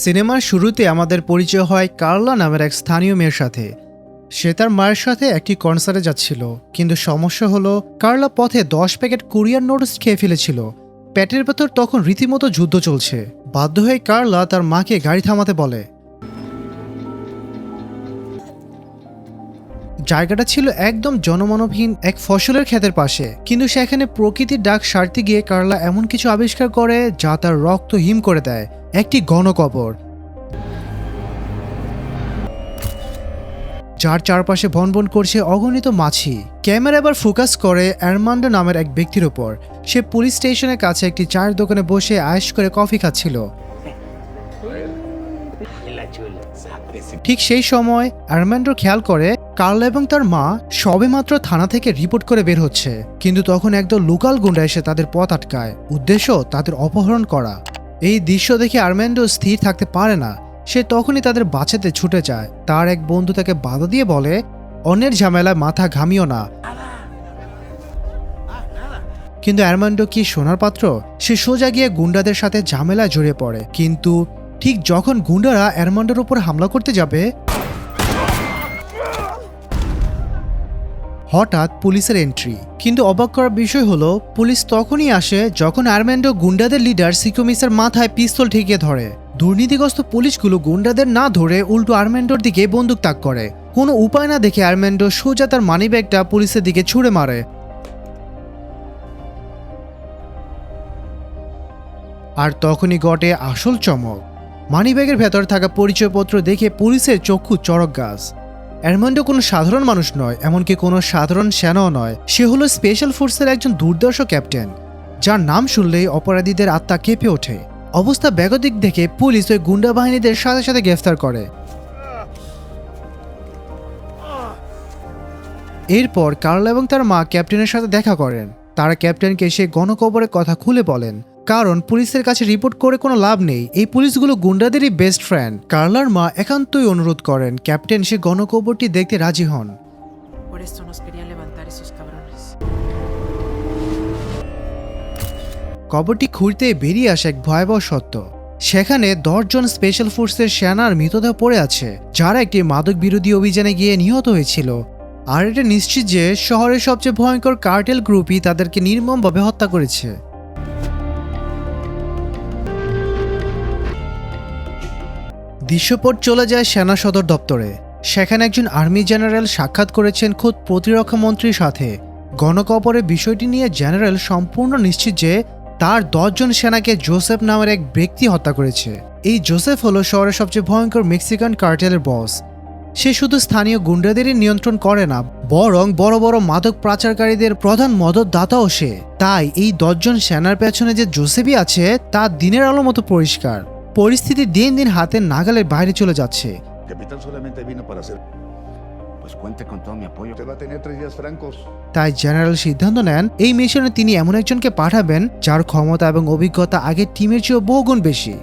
সিনেমার শুরুতে আমাদের পরিচয় হয় কার্লা নামের এক স্থানীয় মেয়ের সাথে। সে তার মায়ের সাথে একটি কনসার্টে যাচ্ছিল, কিন্তু সমস্যা হলো কার্লা পথে 10 প্যাকেট কুরিয়ার নোটস খেয়ে ফেলেছিল। পেটের ভেতর তখন রীতিমতো যুদ্ধ চলছে। বাধ্য হয়ে কার্লা তার মাকে গাড়ি থামাতে বলে। জায়গাটা ছিল একদম জনমানবহীন এক ফসলের ক্ষেতের পাশে, কিন্তু সেখানে প্রকৃতির ডাক সারতে গিয়ে কার্লা এমন কিছু আবিষ্কার করে যা তার রক্ত হিম করে দেয়, একটি গণকবর, যার চারপাশে ভনভন করছে অগণিত মাছি। ক্যামেরা এবার ফোকাস করে আর্মান্ডো নামের এক ব্যক্তির উপর। সে পুলিশ স্টেশনের কাছে একটি চায়ের দোকানে বসে আয়েশ করে কফি খাচ্ছিল। ঠিক সেই সময় আর্মান্ডো খেয়াল করে কার্লা এবং তার মা সবেমাত্র থানা থেকে রিপোর্ট করে বের হচ্ছে, কিন্তু তখন একদল লোকাল গুন্ডা এসে তাদের পথ আটকায়, উদ্দেশ্য তাদের অপহরণ করা। এই দৃশ্য দেখে আর্মান্ডো স্থির থাকতে পারে না। সে তখনই তাদের বাঁচাতে ছুটে যায়। তার এক বন্ধু তাকে বাধা দিয়ে বলে, অন্যের ঝামেলায় মাথা ঘামিও না। কিন্তু আর্মান্ডো কি শোনার পাত্র? সে সোজা গিয়ে গুন্ডাদের সাথে ঝামেলায় জড়িয়ে পড়ে। কিন্তু ঠিক যখন গুন্ডারা আর্মান্ডোর উপর হামলা করতে যাবে, হঠাৎ পুলিশের এন্ট্রি। কিন্তু অবাক করার বিষয় হলো পুলিশ তখনই আসে যখন আর্মান্ডো গুন্ডাদের লিডার সিকোমিসের মাথায় পিস্তল ঠেকিয়ে ধরে। দুর্নীতিগ্রস্ত পুলিশগুলো গুন্ডাদের না ধরে উল্টো আর্মান্ডোর দিকে বন্দুক তাক করে। কোনো উপায় না দেখে আর্মান্ডো সোজা তার মানিব্যাগটা পুলিশের দিকে ছুঁড়ে মারে। আর তখনই ঘটে আসল চমক। মানিব্যাগের ভেতর থাকা পরিচয়পত্র দেখে পুলিশের চক্ষু চড়ক গাছ। আর্মান্ডো কোনো সাধারণ মানুষ নয়, এমনকি কোনো সাধারণ সেনাও নয়। সে হলো স্পেশাল ফোর্সের একজন দুর্দর্শ ক্যাপ্টেন, যার নাম শুনলেই অপরাধীদের আত্মা কেঁপে ওঠে। অবস্থা বেগতিক দেখে পুলিশ ওই গুন্ডা বাহিনীদের সাথে সাথে গ্রেফতার করে। এরপর কার্ল এবং তার মা ক্যাপ্টেনের সাথে দেখা করেন। তারা ক্যাপ্টেনকে সে গণকবরের কথা খুলে বলেন, কারণ পুলিশের কাছে রিপোর্ট করে কোনো লাভ নেই। এই পুলিশগুলো গুন্ডাদেরই বেস্ট ফ্রেন্ড। কার্লার মা একান্তই অনুরোধ করেন ক্যাপ্টেন সে গণকবরটি দেখতে রাজি হন। কবরটি খুঁড়তে বেরিয়ে আসে এক ভয়াবহ সত্য। সেখানে 10 জন স্পেশাল ফোর্সের সেনার মৃতদেহ পড়ে আছে, যারা একটি মাদক বিরোধী অভিযানে গিয়ে নিহত হয়েছিল। আর এটা নিশ্চিত যে শহরের সবচেয়ে ভয়ঙ্কর কার্টেল গ্রুপই তাদেরকে নির্মমভাবে হত্যা করেছে। দৃশ্যপট চলে যায় সেনা সদর দপ্তরে। সেখানে একজন আর্মি জেনারেল সাক্ষাৎ করেছেন খোদ প্রতিরক্ষা মন্ত্রীর সাথে। গণকবরের বিষয়টি নিয়ে জেনারেল সম্পূর্ণ নিশ্চিত যে তার 10 জন সেনাকে জোসেফ নামের এক ব্যক্তি হত্যা করেছে। এই জোসেফ হলো শহরের সবচেয়ে ভয়ঙ্কর মেক্সিকান কার্টেলের বস। সে শুধু স্থানীয় গুন্ডাদেরই নিয়ন্ত্রণ করে না, বরং বড় বড় মাদক পাচারকারীদের প্রধান মদতদাতাও সে। তাই এই 10 জন সেনার পেছনে যে জোসেফই আছে তা দিনের আলো মতো পরিষ্কার। পরিস্থিতি দিন দিন হাতের নাগালের বাইরে চলে যাচ্ছে। তাই জেনারেল সিদ্ধান্ত নেন এই মিশনে তিনি এমন একজনকে পাঠাবেন যার ক্ষমতা এবং অভিজ্ঞতা আগের টিমের চেয়েও বহুগুণ বেশি।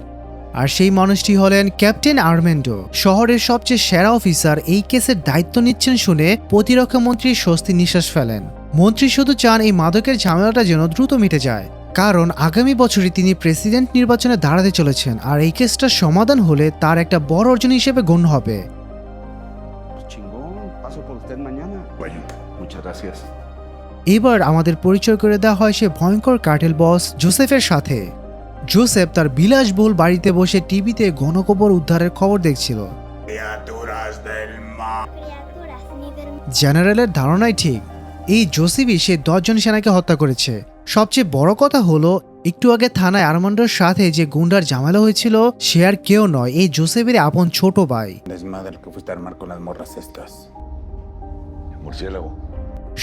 আর সেই মানুষটি হলেন ক্যাপ্টেন আর্মান্ডো, শহরের সবচেয়ে সেরা অফিসার। এই কেসের দায়িত্ব নিচ্ছেন শুনে প্রতিরক্ষা মন্ত্রী স্বস্তি নিঃশ্বাস ফেলেন। মন্ত্রী শুধু চান এই মাদকের ঝামেলাটা যেন দ্রুত মিটে যায়, কারণ আগামী বছরই তিনি প্রেসিডেন্ট নির্বাচনে দাঁড়াতে চলেছেন। আর এই কেসটার সমাধান হলে তার একটা বড় অর্জন হিসেবে গণ্য হবে। এবার আমাদের পরিচয় করে দেওয়া হয় সে ভয়ঙ্কর কার্টেল বস জোসেফের সাথে। জোসেফ তার বিলাসবহুল বাড়িতে বসে টিভিতে গণকবর উদ্ধারের খবর দেখছিল। জেনারেলের ধারণাই ঠিক, এই জোসেফই সে 10 জন সেনাকে হত্যা করেছে। সবচেয়ে বড় কথা হলো একটু আগে থানায় আর্মান্ডোর সাথে যে গুন্ডার ঝামেলা হয়েছিল সে আর কেউ নয়, এই জোসেফের আপন ছোট ভাই।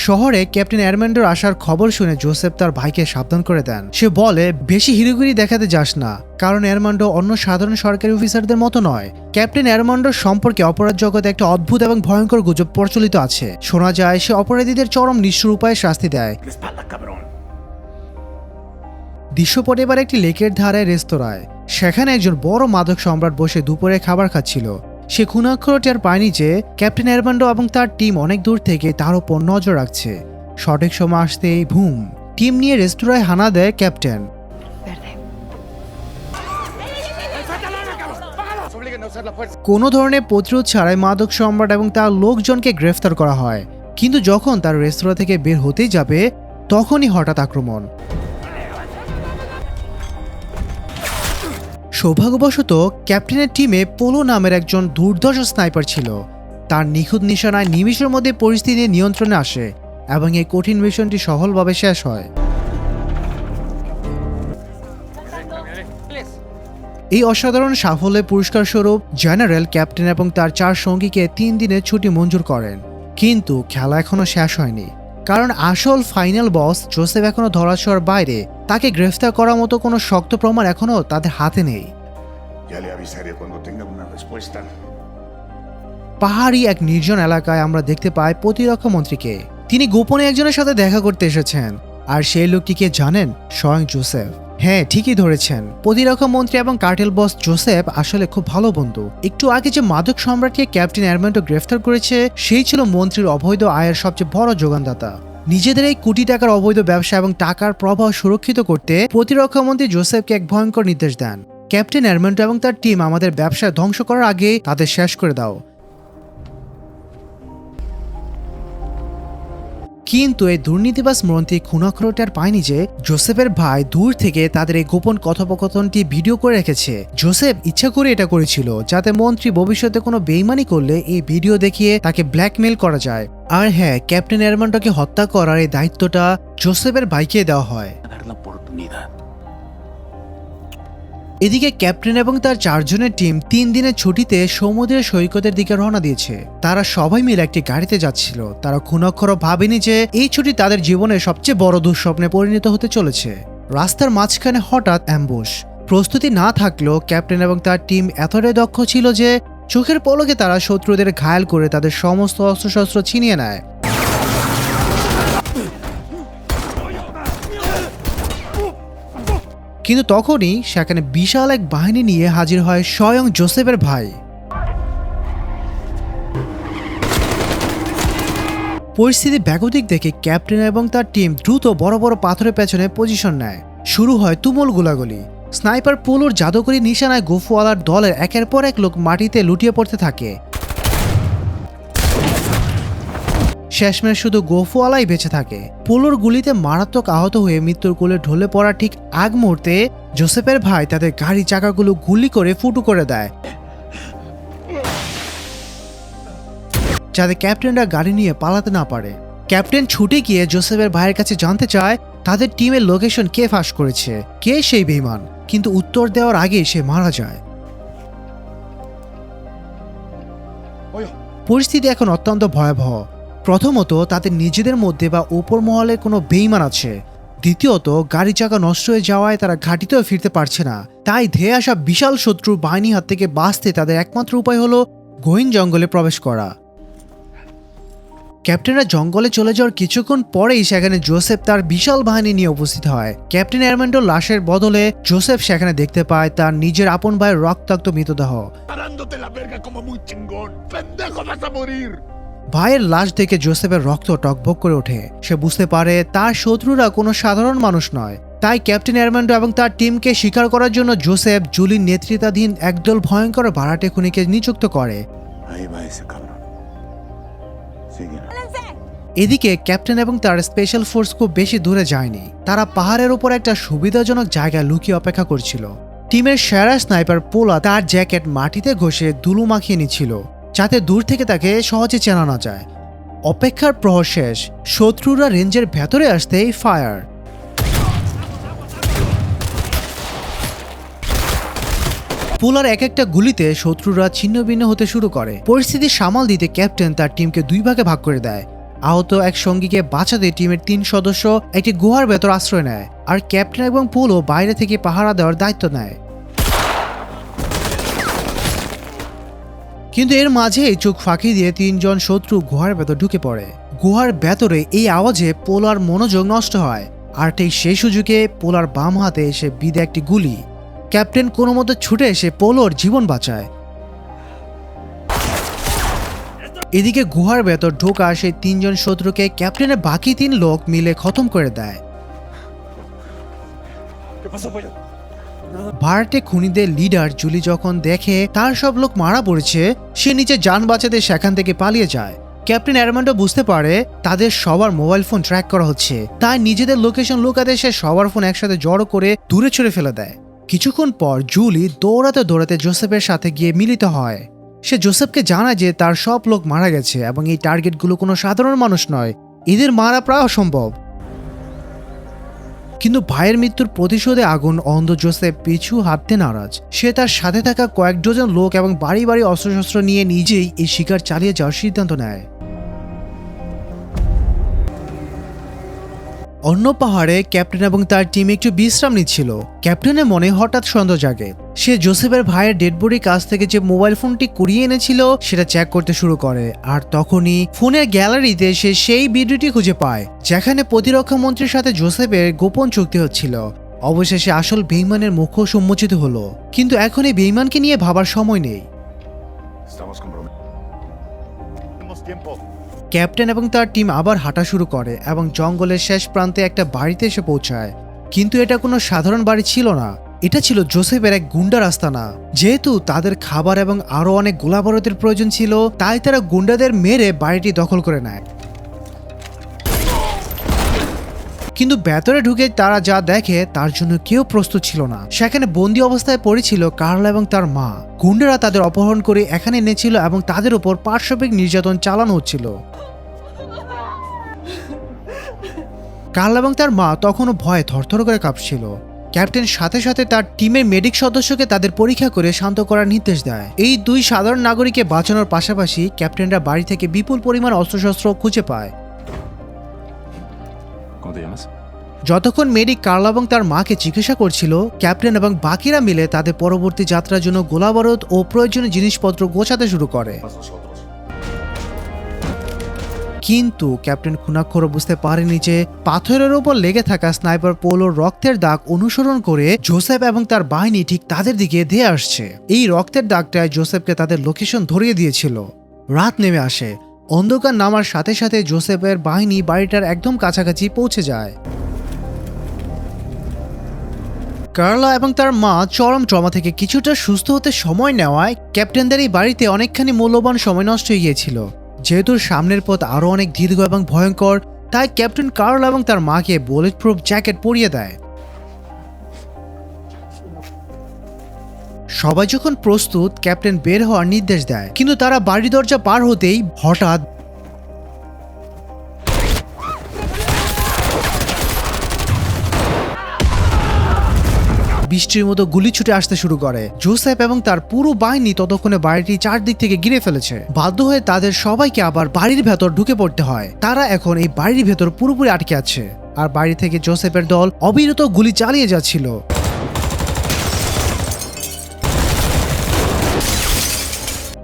শহরে ক্যাপ্টেন আর্মান্ডোর আসার খবর শুনে জোসেফ তার ভাইকে সাবধান করে দেন। সে বলে, বেশি হিরোগিরি দেখাতে যাস না, কারণ আর্মান্ডো অন্য সাধারণ সরকারি অফিসারদের মতো নয়। ক্যাপ্টেন আর্মান্ডোর সম্পর্কে অপরাধ জগতে একটা অদ্ভুত এবং ভয়ঙ্কর গুজব প্রচলিত আছে। শোনা যায় সে অপরাধীদের চরম নিষ্ঠুর উপায়ে শাস্তি দেয়। দৃশ্যপট এবার একটি লেকের ধারে রেস্তোরাঁয়। সেখানে একজন বড় মাদক সম্রাট বসে দুপুরে খাবার খাচ্ছিল। সে খুনাক্ষর টের পায়নি যে ক্যাপ্টেন আর্মান্ডো এবং তার টিম অনেক দূর থেকে তার উপর নজর রাখছে। সঠিক সময় আসতেই ভুম, টিম নিয়ে রেস্তোরাঁয় হানা দেয় captain. obliguen a usar la fuerza. কোনো ধরনের প্রতিরোধ ছাড়াই মাদক সম্রাট এবং তার লোকজনকে গ্রেফতার করা হয়, কিন্তু যখন তার রেস্তোরাঁ থেকে বের হতেই যাবে তখনই হঠাৎ আক্রমণ। সৌভাগ্যবশত ক্যাপ্টেনের টিমে পোলো নামের একজন দুর্ধর্ষ স্নাইপার ছিল। তার নিখুঁত নিশানায় নিমিষের মধ্যে পরিস্থিতি নিয়ন্ত্রণে আসে এবং এই কঠিন মিশনটি সফলভাবে শেষ হয়। এই অসাধারণ সাফল্যের পুরস্কার স্বরূপ জেনারেল ক্যাপ্টেন এবং তার 4 সঙ্গীকে 3 দিনের ছুটি মঞ্জুর করেন। কিন্তু খেলা এখনো শেষ হয়নি, কারণ আসল ফাইনাল বস জোসেফ এখনো ধরাছোঁয়ার বাইরে। তাকে গ্রেফতার করার মতো কোনো শক্ত প্রমাণ এখনো তাদের হাতে নেই। Ya le avisaré cuando tenga una respuesta. পাহাড়ি এক নির্জন এলাকায় আমরা দেখতে পাই প্রতিরক্ষা মন্ত্রীকে। তিনি গোপনে একজনের সাথে দেখা করতে এসেছেন, আর সেই লোকটিকে জানেন, স্বয়ং জোসেফ। হ্যাঁ, ঠিকই ধরেছেন, প্রতিরক্ষা মন্ত্রী এবং কার্টেল বস জোসেফ আসলে খুব ভালো বন্ধু। একটু আগে যে মাদক সম্রাটকে ক্যাপ্টেন এরমেন্টো গ্রেফতার করেছে, সেই ছিল মন্ত্রীর অবৈধ আয়ের সবচেয়ে বড় যোগানদাতা। নিজেদের এই কোটি টাকার অবৈধ ব্যবসা এবং টাকার প্রবাহ সুরক্ষিত করতে প্রতিরক্ষা মন্ত্রী জোসেফকে এক ভয়ঙ্কর নির্দেশ দেন, ক্যাপ্টেন এরমেন্টো এবং তার টিম আমাদের ব্যবসা ধ্বংস করার আগে তাদের শেষ করে দাও। কিন্তু এই দুর্নীতিবাজ মন্ত্রী খুনাখুরোটা আর পায়নি যে জোসেফের ভাই দূর থেকে তাদের এই গোপন কথোপকথনটি ভিডিও করে রেখেছে। জোসেফ ইচ্ছা করে এটা করেছিল যাতে মন্ত্রী ভবিষ্যতে কোনো বেইমানি করলে এই ভিডিও দেখিয়ে তাকে ব্ল্যাকমেল করা যায়। আর হ্যাঁ, ক্যাপ্টেন এরমেন্টোকে হত্যা করার এই দায়িত্বটা জোসেফের ভাইকে দেওয়া হয়। এদিকে ক্যাপ্টেন এবং তার 4 জনের টিম 3 দিনের ছুটিতে সমুদ্রের সৈকতের দিকে রওনা দিয়েছে। তারা সবাই মিলে একটি গাড়িতে যাচ্ছিল। তারা খুনাক্ষরও ভাবেনি যে এই ছুটি তাদের জীবনের সবচেয়ে বড় দুঃস্বপ্নে পরিণত হতে চলেছে। রাস্তার মাঝখানে হঠাৎ অ্যাম্বুশ। প্রস্তুতি না থাকলেও ক্যাপ্টেন এবং তার টিম এতটাই দক্ষ ছিল যে চোখের পলকে তারা শত্রুদের ঘায়েল করে তাদের সমস্ত অস্ত্রশস্ত্র ছিনিয়ে নেয়। কিন্তু তখনই সেখানে বিশাল এক বাহিনী নিয়ে হাজির হয় স্বয়ং জোসেফের ভাই। পরিস্থিতি ব্যাগতিক দেখে ক্যাপ্টেন এবং তার টিম দ্রুত বড় বড় পাথরের পেছনে পজিশন নেয়। শুরু হয় তুমুল গোলাগুলি। স্নাইপার পোলোর জাদুকরী নিশানায় গোফওয়ালার দলের একের পর এক লোক মাটিতে লুটিয়ে পড়তে থাকে। শেষমেশ শুধু গোফওয়ালাই বেঁচে থাকে। পোলোর গুলিতে মারাত্মক আহত হয়ে মৃত্যুর কোলে ঢলে পড়া ঠিক আগ মুহূর্তে জোসেফের ভাই তাদের গাড়ি চাকাগুলো গুলি করে ফুটো করে দেয়, যাতে ক্যাপ্টেনরা গাড়ি নিয়ে পালাতে না পারে। ক্যাপ্টেন ছুটে গিয়ে জোসেফের ভাইয়ের কাছে জানতে চায় তাদের টিমের লোকেশন কে ফাঁস করেছে, কে সেই বেঈমান, কিন্তু উত্তর দেওয়ার আগে সে মারা যায়। পরিস্থিতি এখন অত্যন্ত ভয়াবহ। প্রথমত, তাদের নিজেদের মধ্যে বা উপর মহলে কোনো বেঈমান আছে। দ্বিতীয়ত, গাড়ি চাকা নষ্ট হয়ে যাওয়ায় তারা ঘাঁটিতেও ফিরতে পারছে না। তাই ধেয়ে আসা বিশাল শত্রুর বাহিনীর হাত থেকে বাঁচতে তাদের একমাত্র উপায় হলো গহীন জঙ্গলে প্রবেশ করা। ক্যাপ্টেনরা জঙ্গলে চলে যাওয়ার কিছুক্ষণ পরেই সেখানে জোসেফ তার বিশাল বাহিনী নিয়ে উপস্থিত হয়। ক্যাপ্টেন এরমেন্টোর লাশের বদলে জোসেফ সেখানে দেখতে পায় তার নিজের আপন ভাইয়ের রক্তাক্ত মৃতদেহ। ভাইয়ের লাশ দেখে জোসেফের রক্ত টকবক করে ওঠে। সে বুঝতে পারে তার শত্রুরা কোনো সাধারণ মানুষ নয়। তাই ক্যাপ্টেন এরমেন্টো এবং তার টিমকে শিকার করার জন্য জোসেফ জুলির নেতৃত্বাধীন একদল ভয়ঙ্কর ভাড়াটে খুনিকে নিযুক্ত করে। এদিকে ক্যাপ্টেন এবং তার স্পেশাল ফোর্স খুব বেশি দূরে যায়নি। তারা পাহাড়ের উপর একটা সুবিধাজনক জায়গায় লুকিয়ে অপেক্ষা করছিল। টিমের সেরা স্নাইপার পোলা তার জ্যাকেট মাটিতে ঘষে ধুলো মাখিয়ে নিচ্ছিল, যাতে দূর থেকে তাকে সহজে চেনা না যায়। অপেক্ষার প্রহর শেষ। শত্রুরা রেঞ্জের ভেতরে আসতেই ফায়ার। পোলার এক একটা গুলিতে শত্রুরা ছিন্ন ভিন্ন হতে শুরু করে। পরিস্থিতি সামাল দিতে ক্যাপ্টেন তার টিমকে 2 ভাগে ভাগ করে দেয়। আহত এক সঙ্গীকে বাঁচাতে টিমের 3 সদস্য একটি গুহার ভেতর আশ্রয় নেয়, আর ক্যাপ্টেন এবং পোলো বাইরে থেকে পাহারা দেওয়ার দায়িত্ব নেয়। কিন্তু এর মাঝেই চোখ ফাঁকি দিয়ে 3 জন শত্রু গুহার ভেতর ঢুকে পড়ে। গুহার ভেতরে এই আওয়াজে পোলার মনোযোগ নষ্ট হয়, আর ঠিক সেই সুযোগে পোলার বাম হাতে এসে বিঁধে একটি গুলি। ক্যাপ্টেন কোনো মতো ছুটে এসে পোলোর জীবন বাঁচায়। এদিকে গুহার ভেতর ঢোকা সেই 3 জন শত্রুকে ক্যাপ্টেনের বাকি 3 লোক মিলে খতম করে দেয়। ভাড়াটে খুনিদের লিডার জুলি যখন দেখে তার সব লোক মারা পড়েছে, সে নিচে যান বাঁচাতে সেখান থেকে পালিয়ে যায়। ক্যাপ্টেন অ্যারমান্ডো বুঝতে পারে তাদের সবার মোবাইল ফোন ট্র্যাক করা হচ্ছে, তাই নিজেদের লোকেশন লুকাতে সে সবার ফোন একসাথে জড়ো করে দূরে ছুড়ে ফেলে দেয়। কিছুক্ষণ পর জুলি দৌড়াতে দৌড়াতে জোসেফের সাথে গিয়ে মিলিত হয়। সে জোসেফকে জানায় যে তার সব লোক মারা গেছে এবং এই টার্গেটগুলো কোনো সাধারণ মানুষ নয়, এদের মারা প্রায় অসম্ভব। কিন্তু ভাইয়ের মৃত্যুর প্রতিশোধে আগুন অন্ধ জোসেফ পিছু হাঁটতে নারাজ। সে তার সাথে থাকা কয়েক ডজন লোক এবং বাড়ি বাড়ি অস্ত্রশস্ত্র নিয়ে নিজেই এই শিকার চালিয়ে যাওয়ার সিদ্ধান্ত নেয়। অন্য পাহাড়ে ক্যাপ্টেন এবং তার টিম একটু বিশ্রাম নিচ্ছিল। ক্যাপ্টেনের মনে হঠাৎ সন্দেহ জাগে। সে জোসেফের ভাইয়ের ডেড বডির কাছ থেকে যে মোবাইল ফোনটি কুড়িয়ে এনেছিল সেটা চেক করতে শুরু করে, আর তখনই ফোনের গ্যালারিতে সে সেই ভিডিওটি খুঁজে পায় যেখানে প্রতিরক্ষা মন্ত্রীর সাথে জোসেফের গোপন চুক্তি হচ্ছিল। অবশেষে আসল বেইমানের মুখ উন্মোচিত হলো, কিন্তু এখন এই বেইমানকে নিয়ে ভাবার সময় নেই। Estamos comprometidos. Tenemos tiempo. Captain এবং তার টিম আবার হাঁটা শুরু করে এবং জঙ্গলের শেষ প্রান্তে একটা বাড়িতে এসে পৌঁছায়। কিন্তু এটা কোনো সাধারণ বাড়ি ছিল না, এটা ছিল জোসেফের এক গুন্ডার আস্তানা। যেহেতু তাদের খাবার এবং আরো অনেক গোলাবারুদের প্রয়োজন ছিল, তাই তারা গুন্ডাদের মেরে বাড়িটি দখল করে নেয়। কিন্তু ভেতরে ঢুকে তারা যা দেখে তার জন্য কেউ প্রস্তুত ছিল না। সেখানে বন্দি অবস্থায় পড়েছিল কার্লা এবং তার মা। গুন্ডারা তাদের অপহরণ করে এখানে এনেছিল এবং তাদের উপর পাশবিক নির্যাতন চালানো হচ্ছিল। কার্লা এবং তার মা তখনও ভয়ে থরথর করে কাঁপছিল। ক্যাপ্টেন সাথে সাথে তার টিমের মেডিক সদস্যকে তাদের পরীক্ষা করে শান্ত করার নির্দেশ দেয়। এই দুই সাধারণ নাগরিককে বাঁচানোর পাশাপাশি ক্যাপ্টেনরা বাড়ি থেকে বিপুল পরিমাণ অস্ত্রশস্ত্র খুঁজে পায়। ¿Cómo te llamas? যতক্ষণ মেডিক কার্লা এবং তার মাকে চিকিৎসা করছিল, ক্যাপ্টেন এবং বাকিরা মিলে তাদের পরবর্তী যাত্রার জন্য গোলাবারুদ ও প্রয়োজনীয় জিনিসপত্র গোছাতে শুরু করে। Nosotros. কিন্তু ক্যাপ্টেন খুনাক্ষর বুঝতে পারেনি যে পাথরের উপর লেগে থাকা স্নাইপার পোলোর রক্তের দাগ অনুসরণ করে জোসেফ এবং তার বাহিনী ঠিক তাদের দিকে ধেয়ে আসছে। এই রক্তের দাগটায় জোসেফকে তাদের লোকেশন ধরিয়ে দিয়েছিল। রাত নেমে আসে। অন্ধকার নামার সাথে সাথে জোসেফের বাহিনী বাড়িটার একদম কাছাকাছি পৌঁছে যায়। কার্লা এবং তার মা চরম ট্রমা থেকে কিছুটা সুস্থ হতে সময় নেওয়ায় ক্যাপ্টেনদের এই বাড়িতে অনেকখানি মূল্যবান সময় নষ্ট হয়ে গিয়েছিল। যেহেতু সামনের পথ আরো অনেক দীর্ঘ এবং ভয়ঙ্কর, তাই ক্যাপ্টেন কার্লা এবং তার মাকে বুলেট প্রুফ জ্যাকেট পরিয়ে দেয়। সবাই যখন প্রস্তুত, ক্যাপ্টেন বের হওয়ার নির্দেশ দেয়, কিন্তু তারা বাড়ি দরজা পার হতেই হঠাৎ বৃষ্টির মতো গুলি ছুটে আসতে শুরু করে। জোসেফ এবং তার পুরো বাহিনী ততক্ষণে বাড়িটি চারদিক থেকে ঘিরে ফেলেছে। বাধ্য হয়ে তাদের সবাইকে আবার বাড়ির ভেতর ঢুকে পড়তে হয়। তারা এখন এই বাড়ির ভেতর পুরোপুরি আটকে আছে, আর বাড়ি থেকে জোসেফের দল অবিরত গুলি চালিয়ে যাচ্ছিল।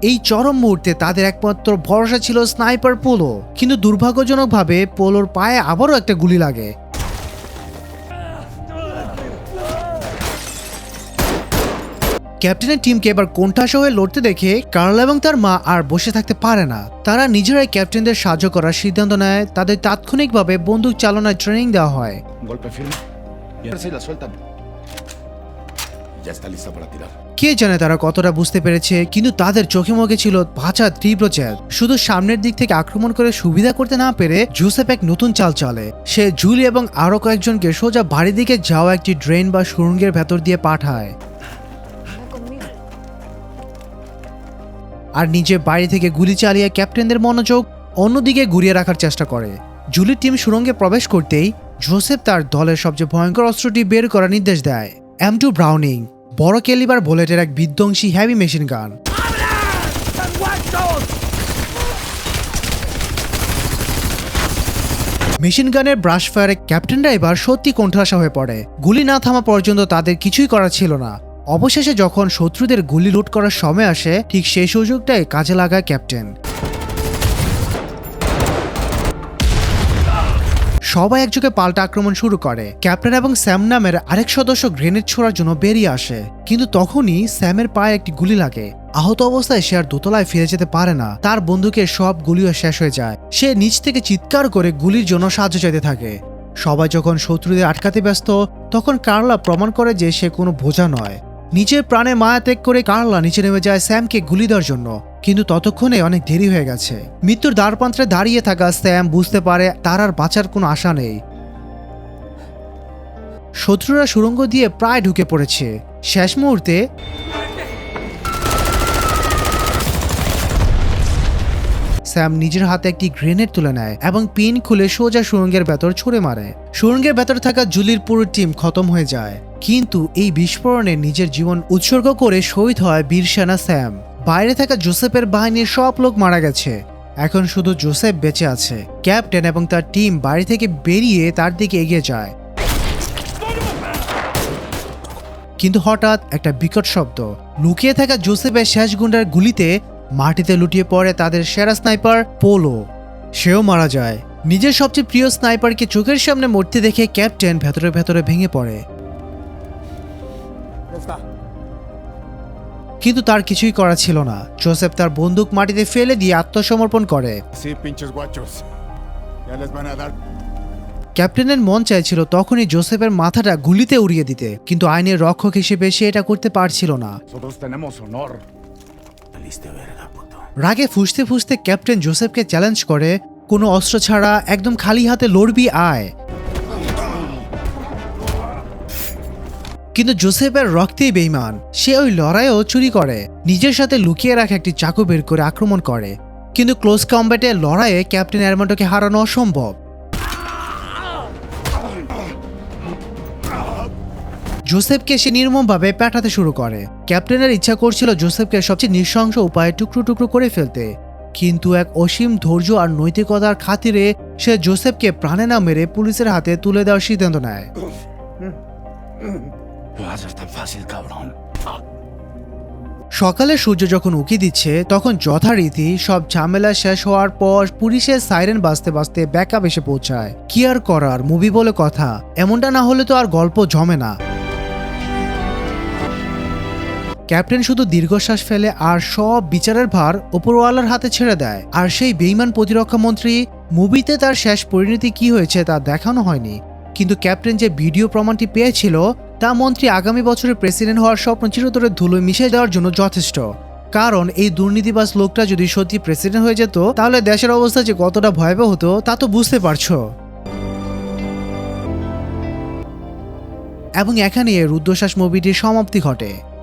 এই চরম মুহূর্তে তাদের একমাত্র ভরসা ছিল স্নাইপার পোলো, কিন্তু দুর্ভাগ্যজনকভাবে পোলোর পায়ে আবারও একটা গুলি লাগে। ক্যাপ্টেনের টিমকে এবার কোণঠাসা হয়ে লড়তে দেখে কার্লা এবং তার মা আর বসে থাকতে পারে না। তারা নিজেরাই ক্যাপ্টেনদের সাহায্য করার সিদ্ধান্ত নেয়। তাদের তাৎক্ষণিকভাবে বন্দুক চালনার ট্রেনিং দেওয়া হয়। Golpe firme. Y ahora sí la sueltan. Ya está lista para tirar. কে জানে তারা কতটা বুঝতে পেরেছে, কিন্তু তাদের চোখে মুখে ছিল বাঁচার তীব্র চ্যাদ। শুধু সামনের দিক থেকে আক্রমণ করে সুবিধা করতে না পেরে জোসেফ এক নতুন চাল চালে। সে জুলি এবং আরো কয়েকজনকে সোজা বাড়ির দিকে যাওয়া একটি ড্রেন বা সুড়ঙ্গের ভেতর দিয়ে পাঠায়, আর নিজে বাড়ি থেকে গুলি চালিয়ে ক্যাপ্টেনদের মনোযোগ অন্যদিকে ঘুরিয়ে রাখার চেষ্টা করে। জুলির টিম সুড়ঙ্গে প্রবেশ করতেই জোসেফ তার দলের সবচেয়ে ভয়ঙ্কর অস্ত্রটি বের করার নির্দেশ দেয়, M2 ব্রাউনিং, বড় ক্যালিবার বুলেটের এক বিধ্বংসী হেভি মেশিন গান। মেশিন গানের ব্রাশ ফায়ারে ক্যাপ্টেনরা এবার সত্যি কোণঠাসা হয়ে পড়ে। গুলি না থামা পর্যন্ত তাদের কিছুই করার ছিল না। অবশেষে যখন শত্রুদের গুলি লুট করার সময় আসে, ঠিক সেই সুযোগটাই কাজে লাগায় ক্যাপ্টেন। সবাই একযোগে পাল্টা আক্রমণ শুরু করে। ক্যাপ্টেন এবং স্যাম নামের আরেক সদস্য গ্রেনেড ছোড়ার জন্য বেরিয়ে আসে, কিন্তু তখনই স্যামের পায়ে একটি গুলি লাগে। আহত অবস্থায় সে আর দোতলায় ফিরে যেতে পারে না। তার বন্দুকের সব গুলিও শেষ হয়ে যায়। সে নিচ থেকে চিৎকার করে গুলির জন্য সাহায্য চাইতে থাকে। সবাই যখন শত্রুদের আটকাতে ব্যস্ত, তখন কার্লা প্রমাণ করে যে সে কোনো বোঝা নয়। নিজের প্রাণে মায়া ত্যাগ করে কার্লা নিচে নেমে যায় স্যামকে গুলি দেওয়ার জন্য, কিন্তু ততক্ষণে অনেক দেরি হয়ে গেছে। মৃত্যুর দ্বারপ্রান্তে দাঁড়িয়ে থাকা স্যাম বুঝতে পারে তার আর বাঁচার কোনো আশা নেই। শত্রুরা সুড়ঙ্গ দিয়ে প্রায় ঢুকে পড়েছে। শেষ মুহূর্তে স্যাম নিজের হাতে একটি গ্রেনেড তুলে নেয় এবং পিন খুলে সোজা সুড়ঙ্গের ভেতর ছুড়ে মারে। সুড়ঙ্গের ভেতর থাকা জুলির পুরো টিম খতম হয়ে যায়, কিন্তু এই বিস্ফোরণে নিজের জীবন উৎসর্গ করে শহীদ হয় বীর সেনা স্যাম। বাইরে থাকা জোসেফের বাহিনীর সব লোক মারা গেছে, এখন শুধু জোসেফ বেঁচে আছে। ক্যাপ্টেন এবং তার টিম বাড়ি থেকে বেরিয়ে তার দিকে এগিয়ে যায়, কিন্তু হঠাৎ একটা বিকট শব্দ। লুকিয়ে থাকা জোসেফের শেষ গুন্ডার গুলিতে মাটিতে লুটিয়ে পড়ে তাদের সেরা স্নাইপার পোলো। সেও মারা যায়। নিজের সবচেয়ে প্রিয় স্নাইপারকে চোখের সামনে মরতে দেখে ক্যাপ্টেন ভেতরে ভেতরে ভেঙে পড়ে, কিন্তু তার কিছুই করা ছিল না। জোসেফ তার বন্দুক মাটিতে ফেলে দিয়ে আত্মসমর্পণ করে। Sí, pinches guachos. Ya les van a dar. ক্যাপ্টেনের মন চাইছিল তখনই জোসেফের মাথাটা গুলিতে উড়িয়ে দিতে, কিন্তু আইনের রক্ষক হিসেবে সে এটা করতে পারছিল না। Nosotros tenemos honor. Saliste verga, puto. রাগে ফুঁসতে ফুঁসতে ক্যাপ্টেন জোসেফকে চ্যালেঞ্জ করে, কোনো অস্ত্র ছাড়া একদম খালি হাতে লড়বি, আয়। কিন্তু জোসেফের রক্তেই বেঈমান, সে ওই লড়াইও চুরি করে। নিজের সাথে লুকিয়ে রাখা একটি চাকু বের করে আক্রমণ করে, কিন্তু ক্লোজ কম্ব্যাটে লড়াইয়ে ক্যাপ্টেন অ্যারমান্ডোকে হারানো অসম্ভব। জোসেফকে সে নির্মমভাবে পেটাতে শুরু করে। ক্যাপ্টেনের ইচ্ছা করছিল জোসেফকে সবচেয়ে নৃশংস উপায়ে টুকরো টুকরো করে ফেলতে, কিন্তু এক অসীম ধৈর্য আর নৈতিকতার খাতিরে সে জোসেফকে প্রাণে না মেরে পুলিশের হাতে তুলে দেওয়ার সিদ্ধান্ত নেয়। Lo haces tan fácil, cabrón. সকালে সূর্য যখন উঁকি দিচ্ছে, তখন যথারীতি সব ঝামেলা শেষ হওয়ার পর পুলিশের সাইরেন বাজতে বাজতে ব্যাকআপ এসে পৌঁছায়। কি আর করার, মুভি বলে কথা, এমনটা না হলে তো আর গল্প জমে না। ক্যাপ্টেন শুধু দীর্ঘশ্বাস ফেলে আর সব বিচারের ভার উপরওয়ালার হাতে ছেড়ে দেয়। আর সেই বেঈমান প্রতিরক্ষা মন্ত্রী, মুভিতে তার শেষ পরিণতি কি হয়েছে তা দেখানো হয়নি, কিন্তু ক্যাপ্টেন যে ভিডিও প্রমাণটি পেয়েছিল তা মন্ত্রী আগামী বছরে প্রেসিডেন্ট হওয়ার স্বপ্ন চিরতরে ধুলোয় মিশিয়ে দেওয়ার জন্য যথেষ্ট। কারণ এই দুর্নীতিবাজ লোকটা যদি সত্যি প্রেসিডেন্ট হয়ে যেত, তাহলে দেশের অবস্থা যে কতটা ভয়াবহ হতো তা তো বুঝতে পারছো। এবং এখানে এই রুদ্ধশ্বাস মুভিটির সমাপ্তি ঘটে।